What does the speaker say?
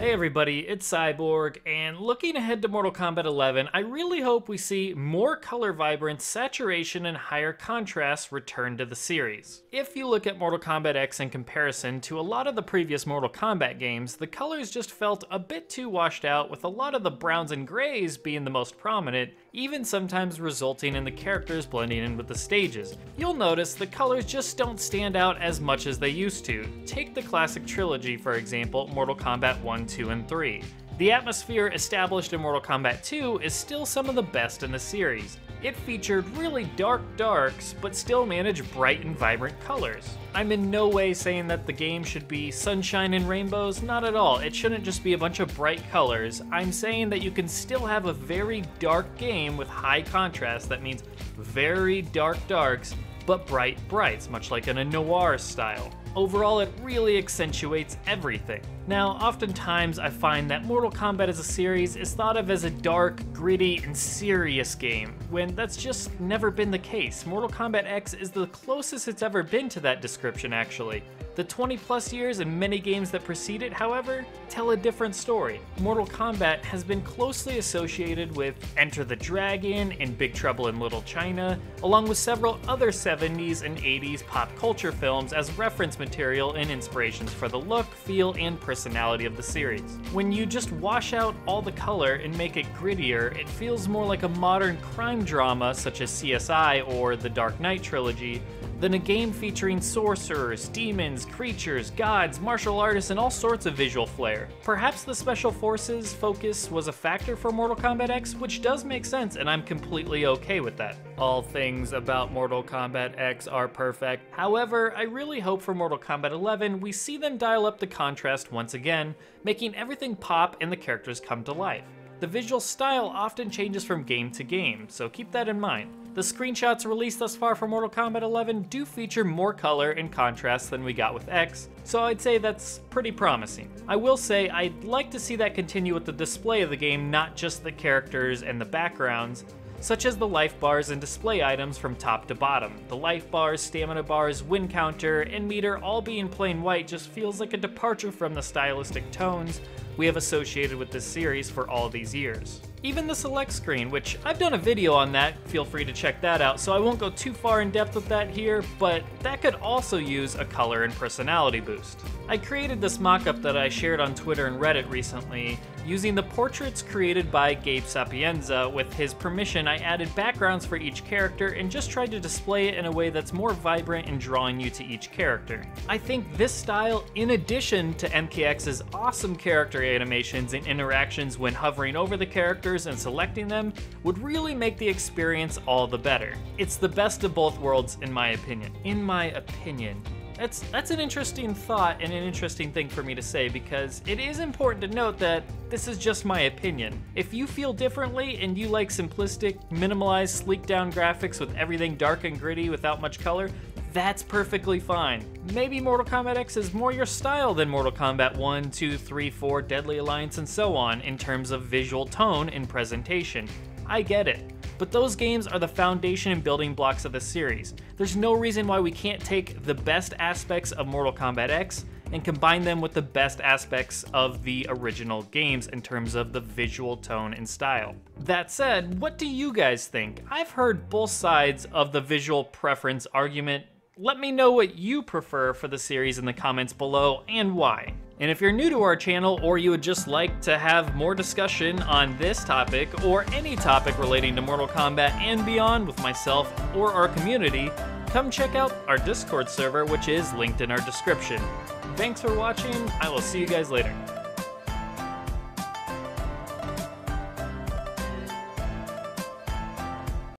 Hey everybody, it's Cyborg, and looking ahead to Mortal Kombat 11, I really hope we see more color vibrance, saturation, and higher contrast return to the series. If you look at Mortal Kombat X in comparison to a lot of the previous Mortal Kombat games, the colors just felt a bit too washed out, with a lot of the browns and grays being the most prominent, even sometimes resulting in the characters blending in with the stages. You'll notice the colors just don't stand out as much as they used to. Take the classic trilogy, for example, Mortal Kombat 1, 2, and 3. The atmosphere established in Mortal Kombat 2 is still some of the best in the series. It featured really dark darks, but still managed bright and vibrant colors. I'm in no way saying that the game should be sunshine and rainbows, not at all. It shouldn't just be a bunch of bright colors. I'm saying that you can still have a very dark game with high contrast. That means very dark darks, but bright brights, much like in a noir style. Overall, it really accentuates everything. Now, oftentimes I find that Mortal Kombat as a series is thought of as a dark, gritty, and serious game, when that's just never been the case. Mortal Kombat X is the closest it's ever been to that description, actually. The 20 plus years and many games that precede it, however, tell a different story. Mortal Kombat has been closely associated with Enter the Dragon and Big Trouble in Little China, along with several other 70s and 80s pop culture films as reference material and inspirations for the look, feel, and personality of the series. When you just wash out all the color and make it grittier, it feels more like a modern crime drama such as CSI or the Dark Knight trilogy, than a game featuring sorcerers, demons, creatures, gods, martial artists, and all sorts of visual flair. Perhaps the Special Forces focus was a factor for Mortal Kombat X, which does make sense, and I'm completely okay with that. All things about Mortal Kombat X are perfect. However, I really hope for Mortal Kombat 11 we see them dial up the contrast once again, making everything pop and the characters come to life. The visual style often changes from game to game, so keep that in mind. The screenshots released thus far for Mortal Kombat 11 do feature more color and contrast than we got with X, so I'd say that's pretty promising. I will say I'd like to see that continue with the display of the game, not just the characters and the backgrounds, such as the life bars and display items from top to bottom. The life bars, stamina bars, win counter, and meter all being plain white just feels like a departure from the stylistic tones we have associated with this series for all these years. Even the select screen, which I've done a video on that, feel free to check that out, so I won't go too far in depth with that here, but that could also use a color and personality boost. I created this mock-up that I shared on Twitter and Reddit recently. Using the portraits created by Gabe Sapienza, with his permission I added backgrounds for each character and just tried to display it in a way that's more vibrant and drawing you to each character. I think this style, in addition to MKX's awesome character animations and interactions when hovering over the characters and selecting them, would really make the experience all the better. It's the best of both worlds in my opinion. In my opinion. That's an interesting thought and an interesting thing for me to say, because it is important to note that this is just my opinion. If you feel differently and you like simplistic, minimalized, sleek down graphics with everything dark and gritty without much color, that's perfectly fine. Maybe Mortal Kombat X is more your style than Mortal Kombat 1, 2, 3, 4, Deadly Alliance, and so on in terms of visual tone and presentation. I get it. But those games are the foundation and building blocks of the series. There's no reason why we can't take the best aspects of Mortal Kombat X and combine them with the best aspects of the original games in terms of the visual tone and style. That said, what do you guys think? I've heard both sides of the visual preference argument. Let me know what you prefer for the series in the comments below and why. And if you're new to our channel, or you would just like to have more discussion on this topic or any topic relating to Mortal Kombat and beyond with myself or our community, come check out our Discord server, which is linked in our description. Thanks for watching. I will see you guys later.